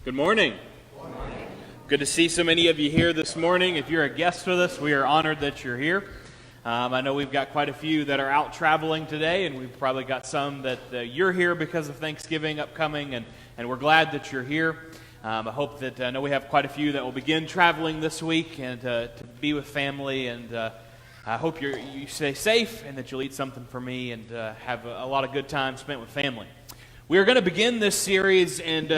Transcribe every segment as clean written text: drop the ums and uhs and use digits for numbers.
Good morning. Good morning. Good to see so many of you here this morning. If you're a guest with us, we are honored that you're here. I know we've got quite a few that are out traveling today, and we've probably got some that you're here because of Thanksgiving upcoming, and we're glad that you're here. I hope that, I know we have quite a few that will begin traveling this week and to be with family, and I hope you stay safe and that you'll eat something for me and have a lot of good time spent with family. We are going to begin this series, and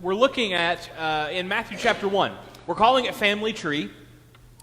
we're looking at, in Matthew chapter 1, we're calling it Family Tree,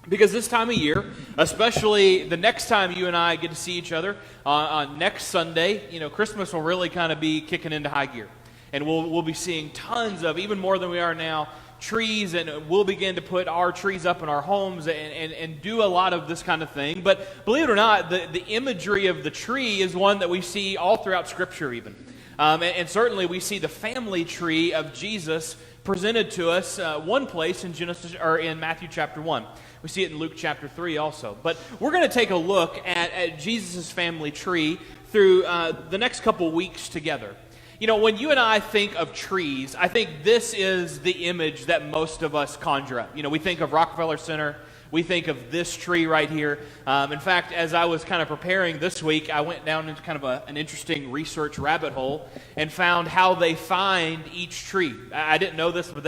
because this time of year, especially the next time you and I get to see each other, on next Sunday, Christmas will really kind of be kicking into high gear. And we'll be seeing tons of, even more than we are now, trees, and we'll begin to put our trees up in our homes and do a lot of this kind of thing. But believe it or not, the imagery of the tree is one that we see all throughout Scripture even. And certainly we see the family tree of Jesus presented to us one place in Genesis or in Matthew chapter 1. We see it in Luke chapter 3 also. But we're going to take a look at Jesus' family tree through the next couple weeks together. When you and I think of trees, I think this is the image that most of us conjure up. We think of Rockefeller Center. We think of this tree right here. In fact, as I was kind of preparing this week, I went down into kind of an interesting research rabbit hole and found how they find each tree. I didn't know this, but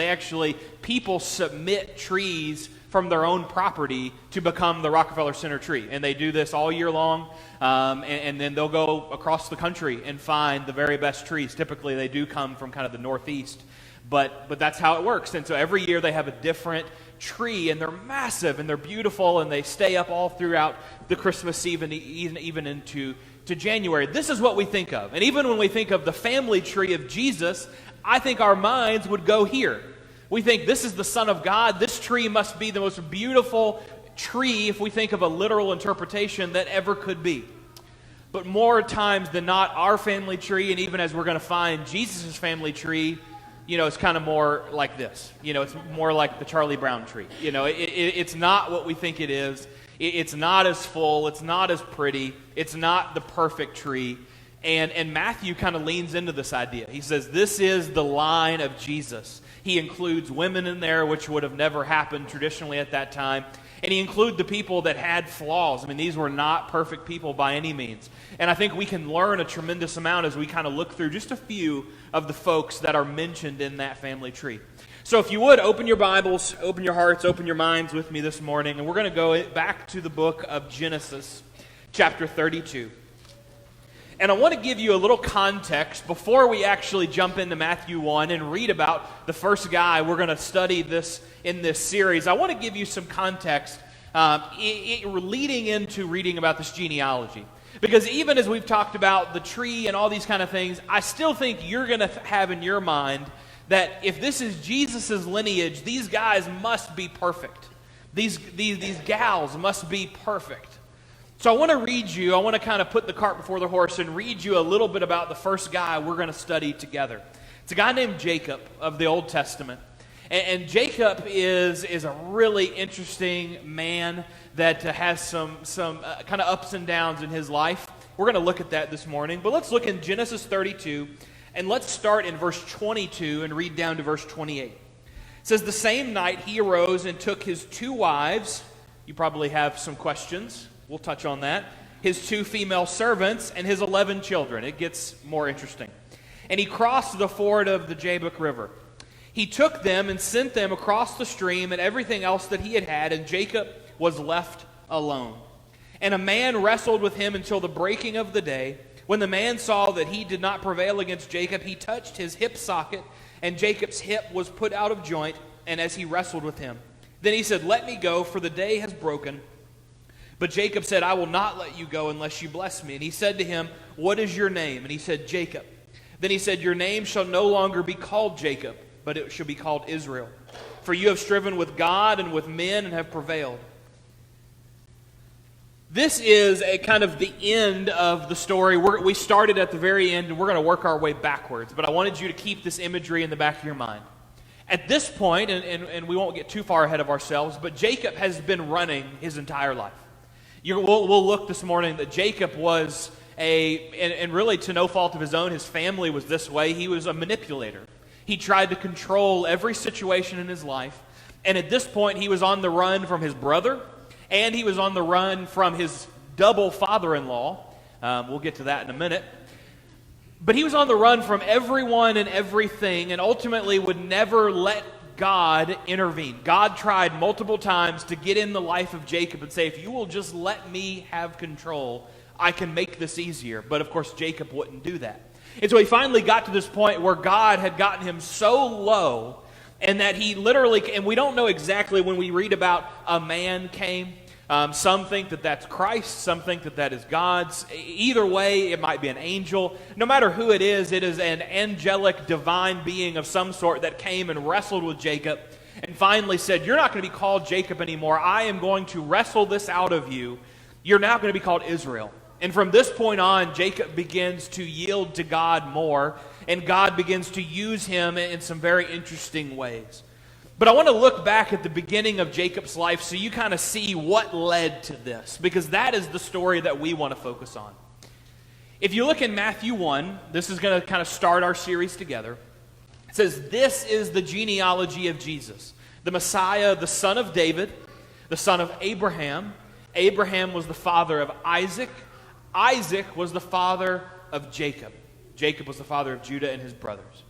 people submit trees from their own property to become the Rockefeller Center tree. And they do this all year long, and then they'll go across the country and find the very best trees. Typically, they do come from kind of the Northeast, but that's how it works. And so every year they have a different tree, and they're massive, and they're beautiful, and they stay up all throughout the Christmas season, even into January. This is what we think of. And even when we think of the family tree of Jesus, I think our minds would go here. We think this is the Son of God. This tree must be the most beautiful tree, if we think of a literal interpretation, that ever could be. But more times than not, our family tree, and even as we're going to find Jesus' family tree, it's kind of more like this. It's more like the Charlie Brown tree. It's not what we think it is. It's not as full. It's not as pretty. It's not the perfect tree. And Matthew kind of leans into this idea. He says, this is the line of Jesus. He includes women in there, which would have never happened traditionally at that time. And he includes the people that had flaws. These were not perfect people by any means. And I think we can learn a tremendous amount as we kind of look through just a few of the folks that are mentioned in that family tree. So if you would, open your Bibles, open your hearts, open your minds with me this morning. And we're going to go back to the book of Genesis, chapter 32. And I want to give you a little context before we actually jump into Matthew 1 and read about the first guy we're going to study in this series. I want to give you some context leading into reading about this genealogy. Because even as we've talked about the tree and all these kind of things, I still think you're going to have in your mind that if this is Jesus' lineage, these guys must be perfect. These gals must be perfect. So I want to kind of put the cart before the horse and read you a little bit about the first guy we're going to study together. It's a guy named Jacob of the Old Testament. And Jacob is a really interesting man that has some kind of ups and downs in his life. We're going to look at that this morning. But let's look in Genesis 32, and let's start in verse 22 and read down to verse 28. It says, the same night he arose and took his 2 wives. You probably have some questions. We'll touch on that. His 2 female servants and his 11 children. It gets more interesting. And he crossed the ford of the Jabbok River. He took them and sent them across the stream and everything else that he had, and Jacob was left alone. And a man wrestled with him until the breaking of the day. When the man saw that he did not prevail against Jacob, he touched his hip socket, and Jacob's hip was put out of joint, and as he wrestled with him. Then he said, let me go, for the day has broken. But Jacob said, I will not let you go unless you bless me. And he said to him, what is your name? And he said, Jacob. Then he said, your name shall no longer be called Jacob, but it shall be called Israel. For you have striven with God and with men and have prevailed. This is a kind of the end of the story. We started at the very end, and we're going to work our way backwards. But I wanted you to keep this imagery in the back of your mind. At this point, and we won't get too far ahead of ourselves, but Jacob has been running his entire life. We'll look this morning that Jacob was and really to no fault of his own, his family was this way. He was a manipulator. He tried to control every situation in his life. And at this point, he was on the run from his brother, and he was on the run from his double father-in-law. We'll get to that in a minute. But he was on the run from everyone and everything, and ultimately would never let God intervene. God tried multiple times to get in the life of Jacob and say, if you will just let me have control, I can make this easier. But of course, Jacob wouldn't do that. And so he finally got to this point where God had gotten him so low, and that he literally, and we don't know exactly when we read about a man came. Some think that that's Christ. Some think that that is God's. Either way, it might be an angel. No matter who it is an angelic, divine being of some sort that came and wrestled with Jacob and finally said, you're not going to be called Jacob anymore. I am going to wrestle this out of you. You're now going to be called Israel. And from this point on, Jacob begins to yield to God more, and God begins to use him in some very interesting ways. But I want to look back at the beginning of Jacob's life so you kind of see what led to this, because that is the story that we want to focus on. If you look in Matthew 1, this is going to kind of start our series together. It says, this is the genealogy of Jesus, the Messiah, the son of David, the son of Abraham. Abraham was the father of Isaac. Isaac was the father of Jacob. Jacob was the father of Judah and his brothers.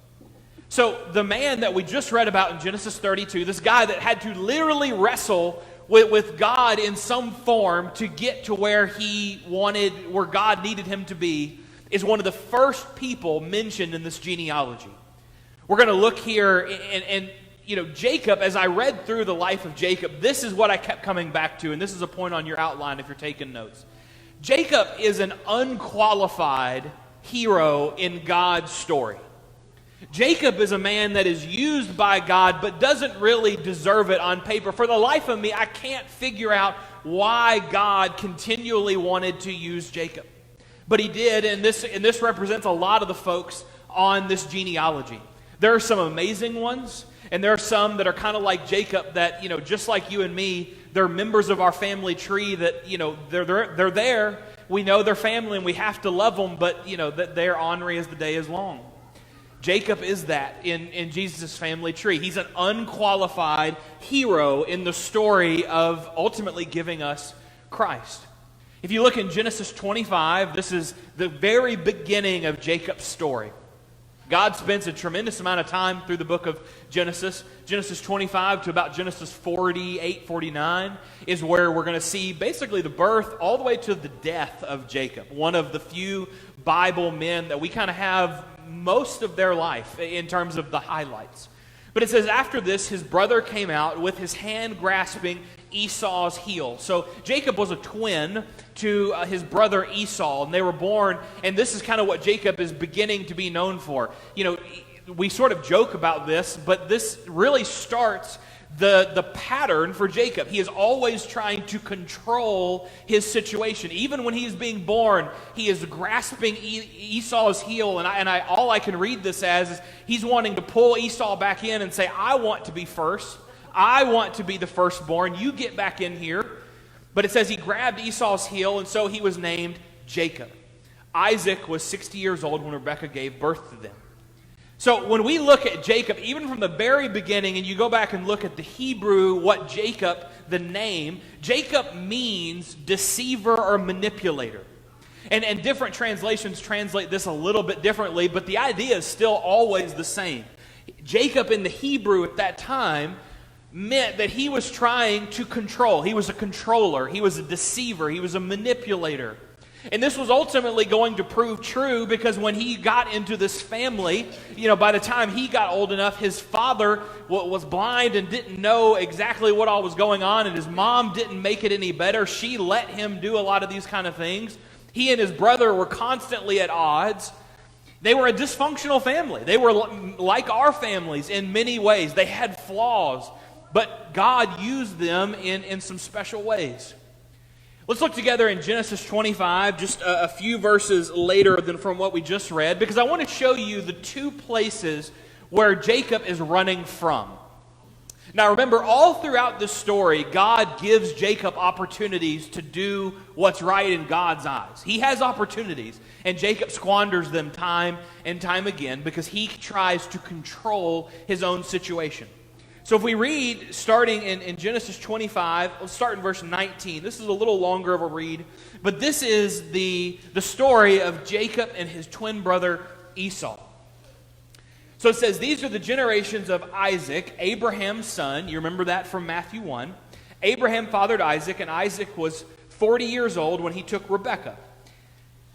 So the man that we just read about in Genesis 32, this guy that had to literally wrestle with God in some form to get to where where God needed him to be, is one of the first people mentioned in this genealogy. We're going to look here, and Jacob, as I read through the life of Jacob, this is what I kept coming back to, and this is a point on your outline if you're taking notes. Jacob is an unqualified hero in God's story. Jacob is a man that is used by God but doesn't really deserve it on paper. For the life of me, I can't figure out why God continually wanted to use Jacob. But he did, and this represents a lot of the folks on this genealogy. There are some amazing ones, and there are some that are kind of like Jacob that, just like you and me, they're members of our family tree that, they're there. We know they're family and we have to love them, but, that they're ornery as the day is long. Jacob is that in Jesus' family tree. He's an unqualified hero in the story of ultimately giving us Christ. If you look in Genesis 25, this is the very beginning of Jacob's story. God spends a tremendous amount of time through the book of Genesis. Genesis 25 to about Genesis 48, 49 is where we're going to see basically the birth all the way to the death of Jacob, one of the few Bible men that we kind of have most of their life in terms of the highlights. But it says, after this, his brother came out with his hand grasping Esau's heel. So Jacob was a twin to his brother Esau, and they were born, and this is kind of what Jacob is beginning to be known for. We sort of joke about this, but this really starts the pattern for Jacob. He is always trying to control his situation. Even when he is being born, he is grasping Esau's heel, and all I can read this as is he's wanting to pull Esau back in and say, I want to be first. I want to be the firstborn. You get back in here. But it says he grabbed Esau's heel, and so he was named Jacob. Isaac was 60 years old when Rebekah gave birth to them. So when we look at Jacob, even from the very beginning, and you go back and look at the Hebrew, what Jacob, the name, Jacob means deceiver or manipulator. And different translations translate this a little bit differently, but the idea is still always the same. Jacob in the Hebrew at that time meant that he was trying to control. He was a controller. He was a deceiver. He was a manipulator. And this was ultimately going to prove true because when he got into this family, by the time he got old enough, his father was blind and didn't know exactly what all was going on, and his mom didn't make it any better. She let him do a lot of these kind of things. He and his brother were constantly at odds. They were a dysfunctional family. They were like our families in many ways. They had flaws, but God used them in some special ways. Let's look together in Genesis 25, just a few verses later than from what we just read, because I want to show you the two places where Jacob is running from. Now remember, all throughout this story, God gives Jacob opportunities to do what's right in God's eyes. He has opportunities, and Jacob squanders them time and time again because he tries to control his own situation. So if we read, starting in Genesis 25, let's start in verse 19. This is a little longer of a read, but this is the story of Jacob and his twin brother Esau. So it says, these are the generations of Isaac, Abraham's son. You remember that from Matthew 1. Abraham fathered Isaac, and Isaac was 40 years old when he took Rebekah.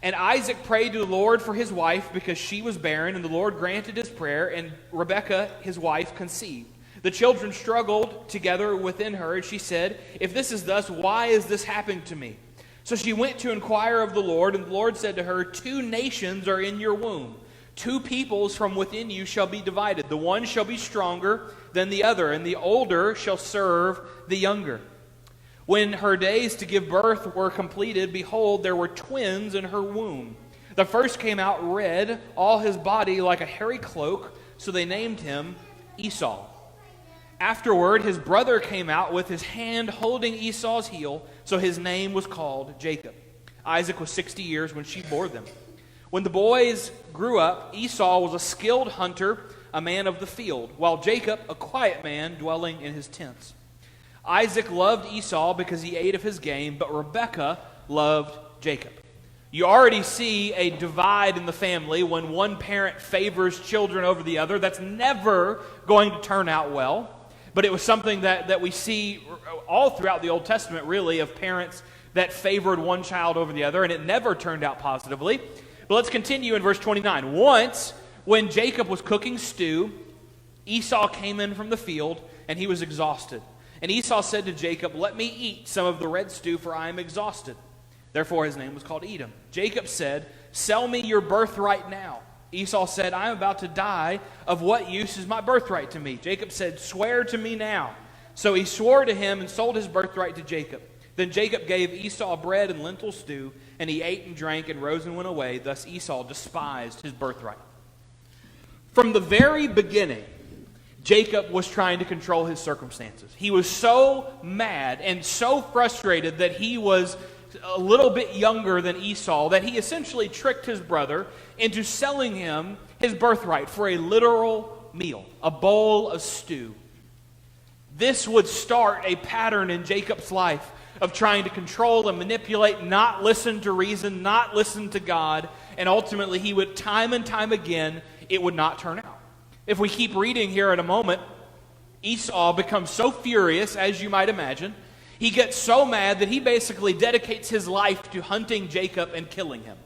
And Isaac prayed to the Lord for his wife because she was barren, and the Lord granted his prayer, and Rebekah, his wife, conceived. The children struggled together within her, and she said, if this is thus, why is this happening to me? So she went to inquire of the Lord, and the Lord said to her, 2 nations are in your womb. 2 peoples from within you shall be divided. The one shall be stronger than the other, and the older shall serve the younger. When her days to give birth were completed, behold, there were twins in her womb. The first came out red, all his body like a hairy cloak, so they named him Esau. Afterward, his brother came out with his hand holding Esau's heel, so his name was called Jacob. Isaac was 60 years when she bore them. When the boys grew up, Esau was a skilled hunter, a man of the field, while Jacob, a quiet man, dwelling in his tents. Isaac loved Esau because he ate of his game, but Rebekah loved Jacob. You already see a divide in the family when one parent favors children over the other. That's never going to turn out well, but it was something that we see all throughout the Old Testament, really, of parents that favored one child over the other, and it never turned out positively. But let's continue in verse 29. Once, when Jacob was cooking stew, Esau came in from the field, and he was exhausted. And Esau said to Jacob, let me eat some of the red stew, for I am exhausted. Therefore his name was called Edom. Jacob said, sell me your birthright now. Esau said, I am about to die. Of what use is my birthright to me? Jacob said, swear to me now. So he swore to him and sold his birthright to Jacob. Then Jacob gave Esau bread and lentil stew, and he ate and drank and rose and went away. Thus Esau despised his birthright. From the very beginning, Jacob was trying to control his circumstances. He was so mad and so frustrated that he was a little bit younger than Esau that he essentially tricked his brother into selling him his birthright for a literal meal, a bowl of stew. This would start a pattern in Jacob's life of trying to control and manipulate, not listen to reason, not listen to God, and ultimately he would, time and time again, it would not turn out. If we keep reading here in a moment, Esau becomes so furious, as you might imagine, he gets so mad that he basically dedicates his life to hunting Jacob and killing him.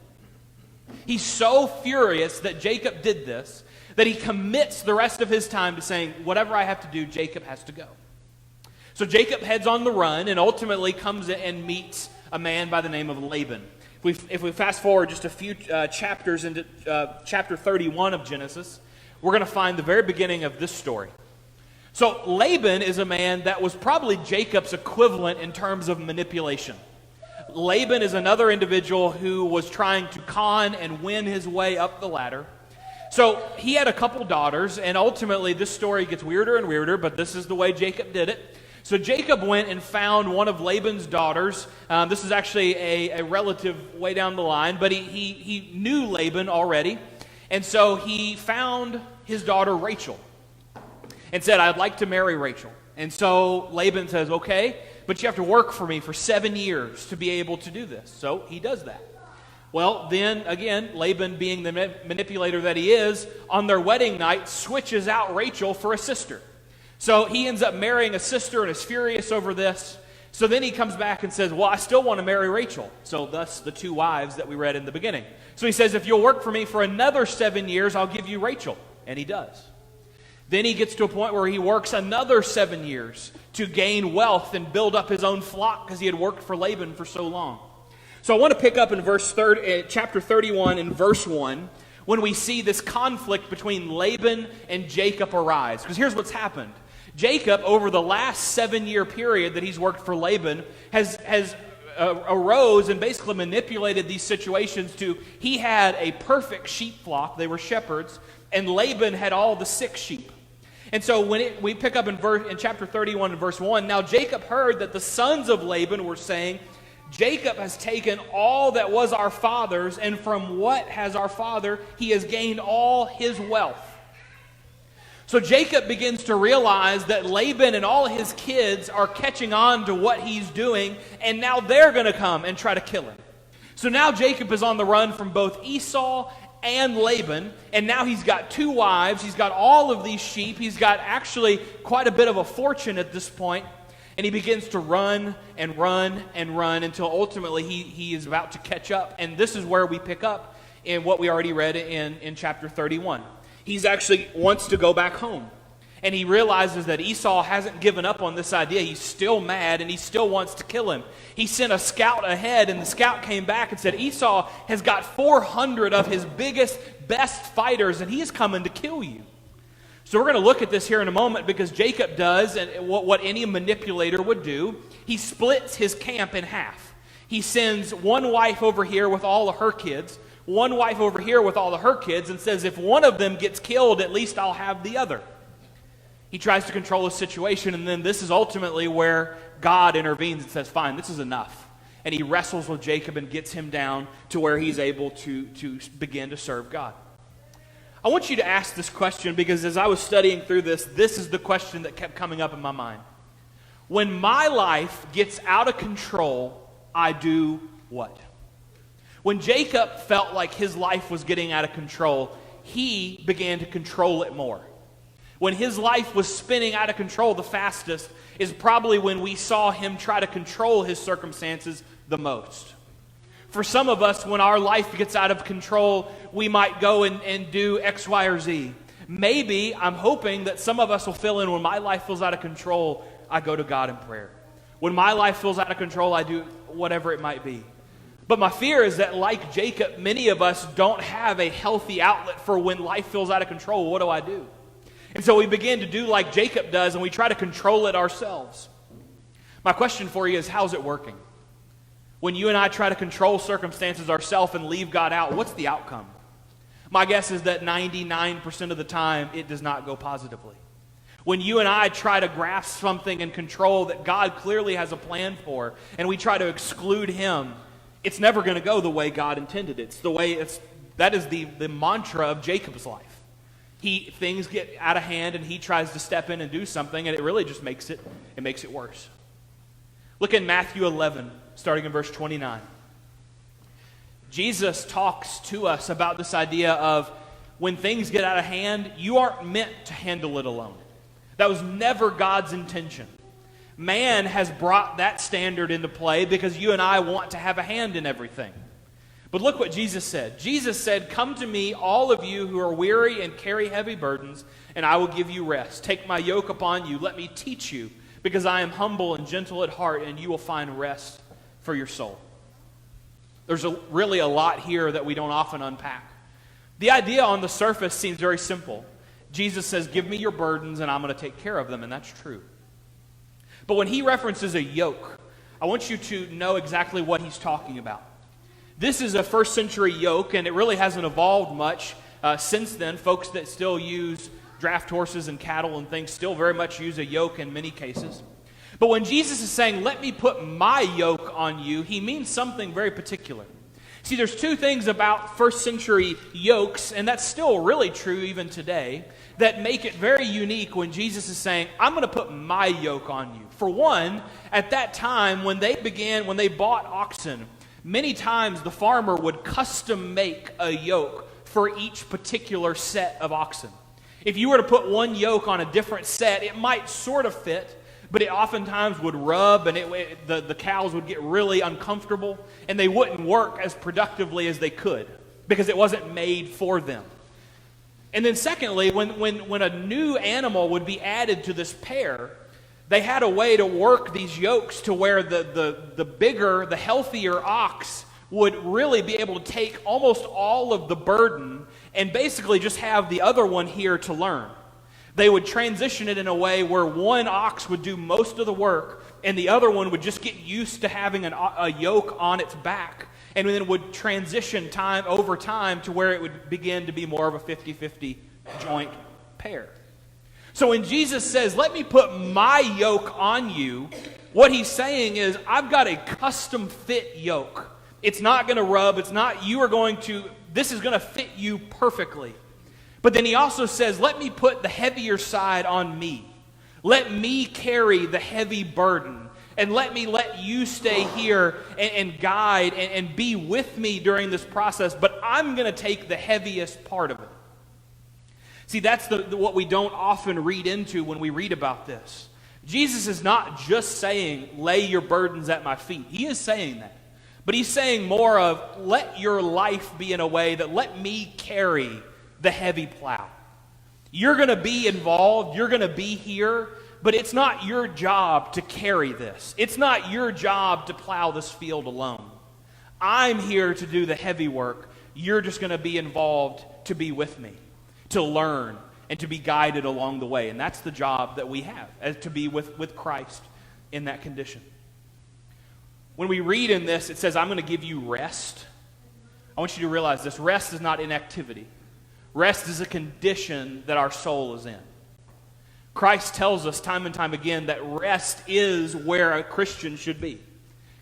He's so furious that Jacob did this, that he commits the rest of his time to saying, whatever I have to do, Jacob has to go. So Jacob heads on the run and ultimately comes and meets a man by the name of Laban. If we fast forward just a few chapters into chapter 31 of Genesis, we're going to find the very beginning of this story. So Laban is a man that was probably Jacob's equivalent in terms of manipulation. Laban is another individual who was trying to con and win his way up the ladder. So he had a couple daughters, and ultimately this story gets weirder and weirder, but this is the way Jacob did it. So Jacob went and found one of Laban's daughters. This is actually a relative way down the line, but he knew Laban already. And so he found his daughter Rachel and said, I'd like to marry Rachel. And so Laban says, okay, but you have to work for me for 7 years to be able to do this. So he does that. Well, then again, Laban, being the manipulator that he is, on their wedding night switches out Rachel for a sister. So he ends up marrying a sister and is furious over this. So then he comes back and says, well, I still want to marry Rachel. So thus the 2 wives that we read in the beginning. So he says, if you'll work for me for another 7 years, I'll give you Rachel. And he does. Then he gets to a point where he works another 7 years to gain wealth and build up his own flock because he had worked for Laban for so long. So I want to pick up in chapter 31 and verse 1 when we see this conflict between Laban and Jacob arise. Because here's what's happened. Jacob, over the last 7-year period that he's worked for Laban, has arose and basically manipulated these situations to, he had a perfect sheep flock, they were shepherds, and Laban had all the sick sheep. And so we pick up in chapter 31 and verse 1, now Jacob heard that the sons of Laban were saying, Jacob has taken all that was our father's, and from what has our father, he has gained all his wealth. So Jacob begins to realize that Laban and all his kids are catching on to what he's doing, and now they're going to come and try to kill him. So now Jacob is on the run from both Esau and Laban, and now he's got 2 wives, he's got all of these sheep, he's got actually quite a bit of a fortune at this point, and he begins to run and run and run until ultimately he is about to catch up. And this is where we pick up in what we already read in chapter 31. He's actually wants to go back home. And he realizes that Esau hasn't given up on this idea. He's still mad, and he still wants to kill him. He sent a scout ahead, and the scout came back and said, Esau has got 400 of his biggest, best fighters, and he is coming to kill you. So we're going to look at this here in a moment, because Jacob does and what any manipulator would do. He splits his camp in half. He sends one wife over here with all of her kids, one wife over here with all of her kids, and says, if one of them gets killed, at least I'll have the other. He tries to control the situation, and then this is ultimately where God intervenes and says, fine, this is enough. And he wrestles with Jacob and gets him down to where he's able to begin to serve God. I want you to ask this question, because as I was studying through this is the question that kept coming up in my mind. When my life gets out of control, I do what? When Jacob felt like his life was getting out of control, he began to control it more. When his life was spinning out of control the fastest is probably when we saw him try to control his circumstances the most. For some of us, when our life gets out of control, we might go and do X, Y, or Z. Maybe, I'm hoping that some of us will fill in, when my life feels out of control, I go to God in prayer. When my life feels out of control, I do whatever it might be. But my fear is that, like Jacob, many of us don't have a healthy outlet for when life feels out of control. What do I do? And so we begin to do like Jacob does, and we try to control it ourselves. My question for you is, how's it working? When you and I try to control circumstances ourselves and leave God out, what's the outcome? My guess is that 99% of the time, it does not go positively. When you and I try to grasp something and control that God clearly has a plan for, and we try to exclude Him, it's never going to go the way God intended it. That is the mantra of Jacob's life. Things get out of hand, and he tries to step in and do something, and it really just makes it worse. Look in Matthew 11, starting in verse 29. Jesus talks to us about this idea of when things get out of hand, you aren't meant to handle it alone. That was never God's intention. Man has brought that standard into play because you and I want to have a hand in everything. But look what Jesus said. Jesus said, come to me, all of you who are weary and carry heavy burdens, and I will give you rest. Take my yoke upon you. Let me teach you, because I am humble and gentle at heart, and you will find rest for your soul. There's really a lot here that we don't often unpack. The idea on the surface seems very simple. Jesus says, give me your burdens, and I'm going to take care of them, and that's true. But when he references a yoke, I want you to know exactly what he's talking about. This is a first century yoke, and it really hasn't evolved much since then. Folks that still use draft horses and cattle and things still very much use a yoke in many cases. But when Jesus is saying, let me put my yoke on you, he means something very particular. See, there's two things about first century yokes, and that's still really true even today, that make it very unique when Jesus is saying, I'm going to put my yoke on you. For one, at that time, when they bought oxen, many times the farmer would custom make a yoke for each particular set of oxen. If you were to put one yoke on a different set, it might sort of fit, but it oftentimes would rub, and the cows would get really uncomfortable, and they wouldn't work as productively as they could because it wasn't made for them. And then secondly, when a new animal would be added to this pair, they had a way to work these yokes to where the bigger, the healthier ox would really be able to take almost all of the burden and basically just have the other one here to learn. They would transition it in a way where one ox would do most of the work and the other one would just get used to having a yoke on its back, and then would transition over time to where it would begin to be more of a 50-50 joint pair. So when Jesus says, let me put my yoke on you, what he's saying is, I've got a custom fit yoke. It's not going to rub. This is going to fit you perfectly. But then he also says, let me put the heavier side on me. Let me carry the heavy burden. And let you stay here and guide and be with me during this process. But I'm going to take the heaviest part of it. See, that's what we don't often read into when we read about this. Jesus is not just saying, lay your burdens at my feet. He is saying that. But he's saying more of, let your life be in a way that let me carry the heavy plow. You're going to be involved. You're going to be here. But it's not your job to carry this. It's not your job to plow this field alone. I'm here to do the heavy work. You're just going to be involved to be with me, to learn, and to be guided along the way. And that's the job that we have, as to be with Christ in that condition. When we read in this, it says, I'm going to give you rest. I want you to realize this. Rest is not inactivity. Rest is a condition that our soul is in. Christ tells us time and time again that rest is where a Christian should be.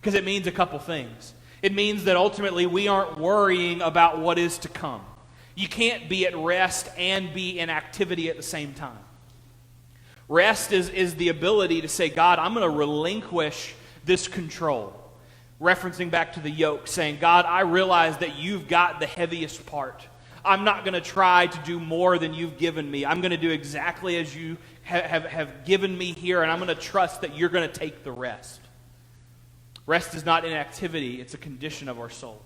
Because it means a couple things. It means that ultimately we aren't worrying about what is to come. You can't be at rest and be in activity at the same time. Rest is the ability to say, God, I'm going to relinquish this control. Referencing back to the yoke, saying, God, I realize that you've got the heaviest part. I'm not going to try to do more than you've given me. I'm going to do exactly as you have given me here, and I'm going to trust that you're going to take the rest. Rest is not inactivity, it's a condition of our soul.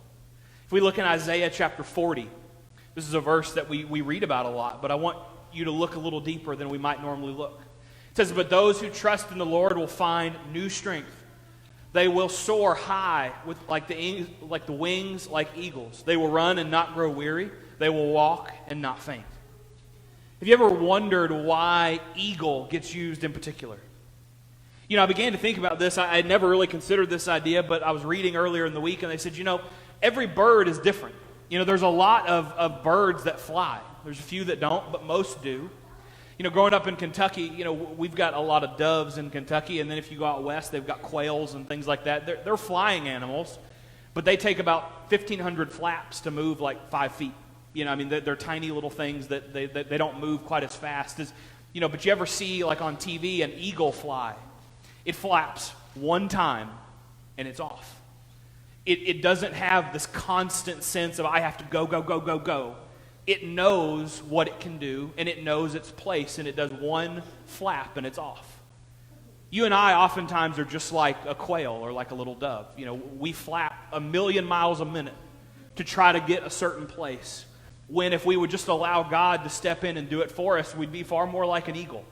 If we look in Isaiah chapter 40, this is a verse that we read about a lot, but I want you to look a little deeper than we might normally look. It says, but those who trust in the Lord will find new strength. They will soar high with like the wings like eagles. They will run and not grow weary. They will walk and not faint. Have you ever wondered why eagle gets used in particular? You know, I began to think about this. I had never really considered this idea, but I was reading earlier in the week, and they said, every bird is different. There's a lot of birds that fly. There's a few that don't, but most do. Growing up in Kentucky, we've got a lot of doves in Kentucky, and then if you go out west, they've got quails and things like that. They're flying animals, but they take about 1,500 flaps to move like 5 feet. They're tiny little things that they don't move quite as fast as, but you ever see like on TV an eagle fly? It flaps one time and it's off. It doesn't have this constant sense of I have to go, go, go, go, go. It knows what it can do, and it knows its place, and it does one flap, and it's off. You and I oftentimes are just like a quail or like a little dove. We flap 1,000,000 miles a minute to try to get a certain place, when if we would just allow God to step in and do it for us, we'd be far more like an eagle.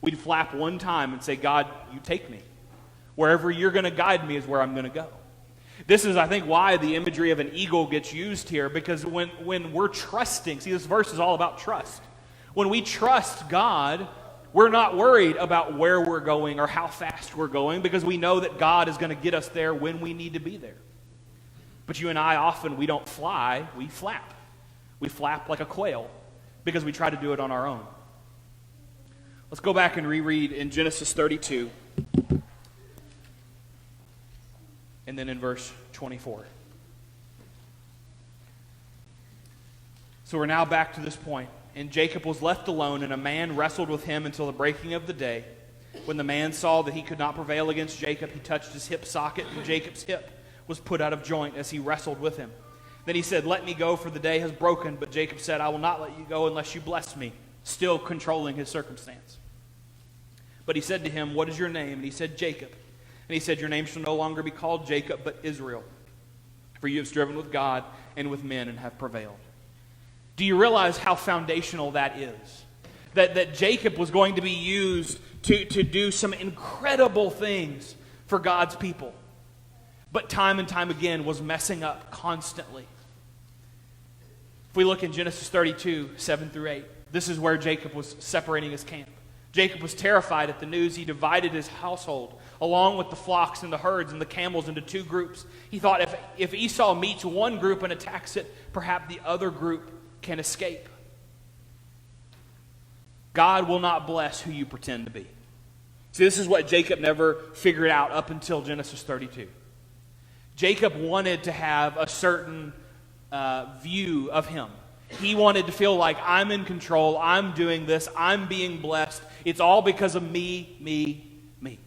We'd flap one time and say, God, you take me. Wherever you're going to guide me is where I'm going to go. This is, I think, why the imagery of an eagle gets used here, because when we're trusting, see, this verse is all about trust. When we trust God, we're not worried about where we're going or how fast we're going, because we know that God is going to get us there when we need to be there. But you and I often, we don't fly, we flap. We flap like a quail because we try to do it on our own. Let's go back and reread in Genesis 32. And then in verse 24. So we're now back to this point. And Jacob was left alone, and a man wrestled with him until the breaking of the day. When the man saw that he could not prevail against Jacob, he touched his hip socket, and Jacob's hip was put out of joint as he wrestled with him. Then he said, let me go, for the day has broken. But Jacob said, I will not let you go unless you bless me, still controlling his circumstance. But he said to him, what is your name? And he said, Jacob. And he said, your name shall no longer be called Jacob, but Israel. For you have striven with God and with men and have prevailed. Do you realize how foundational that is? That Jacob was going to be used to do some incredible things for God's people. But time and time again was messing up constantly. If we look in Genesis 32, 7 through 8, this is where Jacob was separating his camp. Jacob was terrified at the news. He divided his household, along with the flocks and the herds and the camels, into two groups. He thought if Esau meets one group and attacks it, perhaps the other group can escape. God will not bless who you pretend to be. See, this is what Jacob never figured out up until Genesis 32. Jacob wanted to have a certain view of him. He wanted to feel like, I'm in control, I'm doing this, I'm being blessed. It's all because of me, me, me.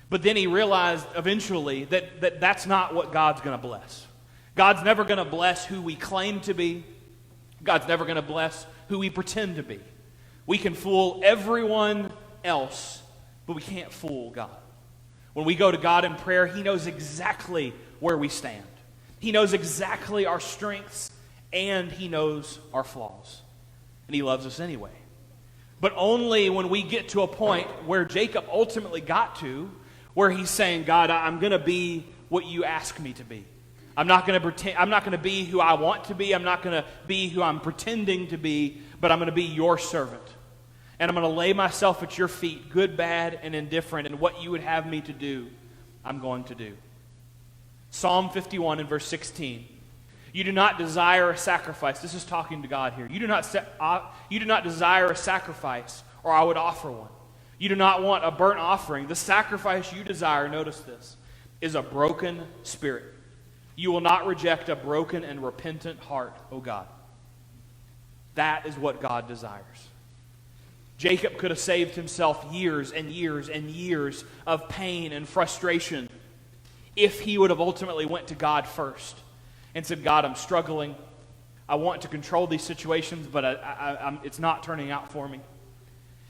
But then he realized eventually that that's not what God's going to bless. God's never going to bless who we claim to be. God's never going to bless who we pretend to be. We can fool everyone else, but we can't fool God. When we go to God in prayer, He knows exactly where we stand. He knows exactly our strengths, and He knows our flaws. And He loves us anyway. But only when we get to a point where Jacob ultimately got to, where he's saying, God, I'm going to be what you ask me to be. I'm not going to pretend. I'm not going to be who I want to be. I'm not going to be who I'm pretending to be, but I'm going to be your servant. And I'm going to lay myself at your feet, good, bad, and indifferent, and what you would have me to do, I'm going to do. Psalm 51 and verse 16. You do not desire a sacrifice. This is talking to God here. You do not desire a sacrifice, or I would offer one. You do not want a burnt offering. The sacrifice you desire, notice this, is a broken spirit. You will not reject a broken and repentant heart, O God. That is what God desires. Jacob could have saved himself years and years and years of pain and frustration if he would have ultimately went to God first and said, God, I'm struggling. I want to control these situations, but it's not turning out for me.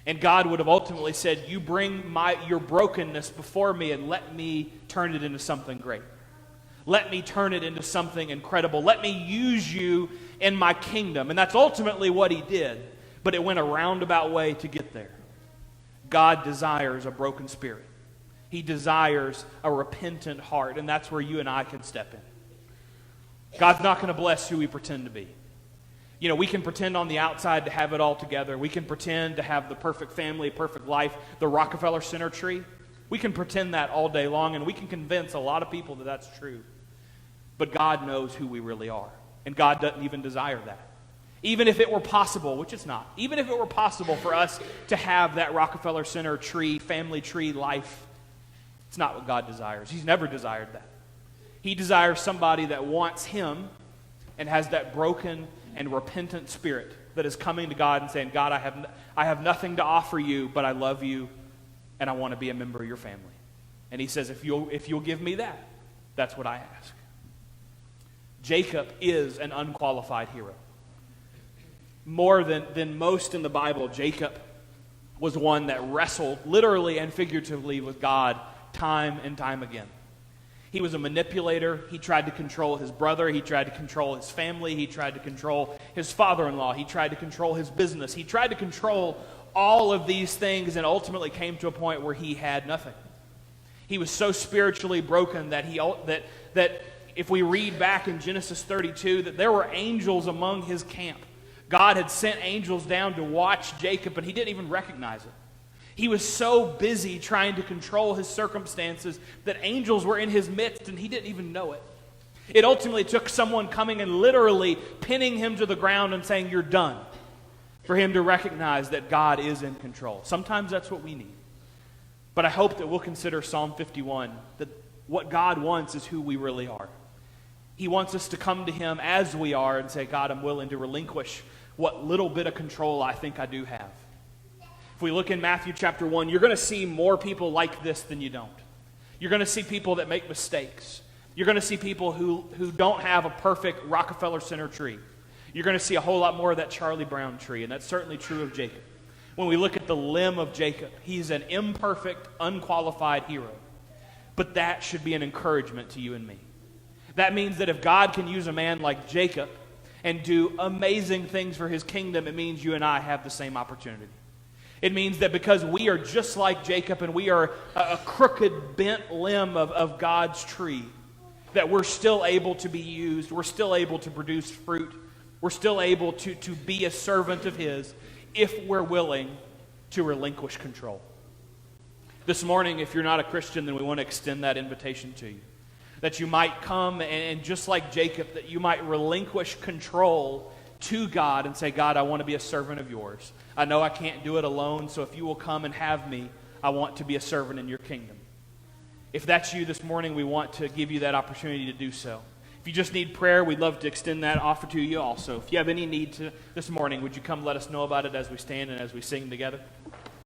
And God would have ultimately said, you bring your brokenness before me and let me turn it into something great. Let me turn it into something incredible. Let me use you in my kingdom. And that's ultimately what he did. But it went a roundabout way to get there. God desires a broken spirit. He desires a repentant heart. And that's where you and I can step in. God's not going to bless who we pretend to be. You know, we can pretend on the outside to have it all together. We can pretend to have the perfect family, perfect life, the Rockefeller Center tree. We can pretend that all day long, and we can convince a lot of people that that's true. But God knows who we really are, and God doesn't even desire that. Even if it were possible, which it's not, even if it were possible for us to have that Rockefeller Center tree, family tree life, it's not what God desires. He's never desired that. He desires somebody that wants Him and has that broken and repentant spirit that is coming to God and saying, God, I have nothing to offer you, but I love you and I want to be a member of your family. And He says, if you'll give me that, that's what I ask. Jacob is an unqualified hero. More than most in the Bible, Jacob was one that wrestled literally and figuratively with God time and time again. He was a manipulator. He tried to control his brother. He tried to control his family. He tried to control his father-in-law. He tried to control his business. He tried to control all of these things and ultimately came to a point where he had nothing. He was so spiritually broken that that if we read back in Genesis 32, that there were angels among his camp. God had sent angels down to watch Jacob, and he didn't even recognize it. He was so busy trying to control his circumstances that angels were in his midst, and he didn't even know it. It ultimately took someone coming and literally pinning him to the ground and saying, you're done, for him to recognize that God is in control. Sometimes that's what we need. But I hope that we'll consider Psalm 51, that what God wants is who we really are. He wants us to come to Him as we are and say, God, I'm willing to relinquish what little bit of control I think I do have. If we look in Matthew chapter 1, you're going to see more people like this than you don't. You're going to see people that make mistakes. You're going to see people who don't have a perfect Rockefeller Center tree. You're going to see a whole lot more of that Charlie Brown tree, and that's certainly true of Jacob. When we look at the limb of Jacob, he's an imperfect, unqualified hero. But that should be an encouragement to you and me. That means that if God can use a man like Jacob and do amazing things for His kingdom, it means you and I have the same opportunity. It means that because we are just like Jacob and we are a crooked, bent limb of God's tree, that we're still able to be used, we're still able to produce fruit, we're still able to be a servant of His if we're willing to relinquish control. This morning, if you're not a Christian, then we want to extend that invitation to you. That you might come and just like Jacob, that you might relinquish control to God and say, God, I want to be a servant of yours. I know I can't do it alone, so if you will come and have me, I want to be a servant in your kingdom. If that's you this morning, we want to give you that opportunity to do so. If you just need prayer, we'd love to extend that offer to you also. If you have any need this morning, would you come let us know about it as we stand and as we sing together?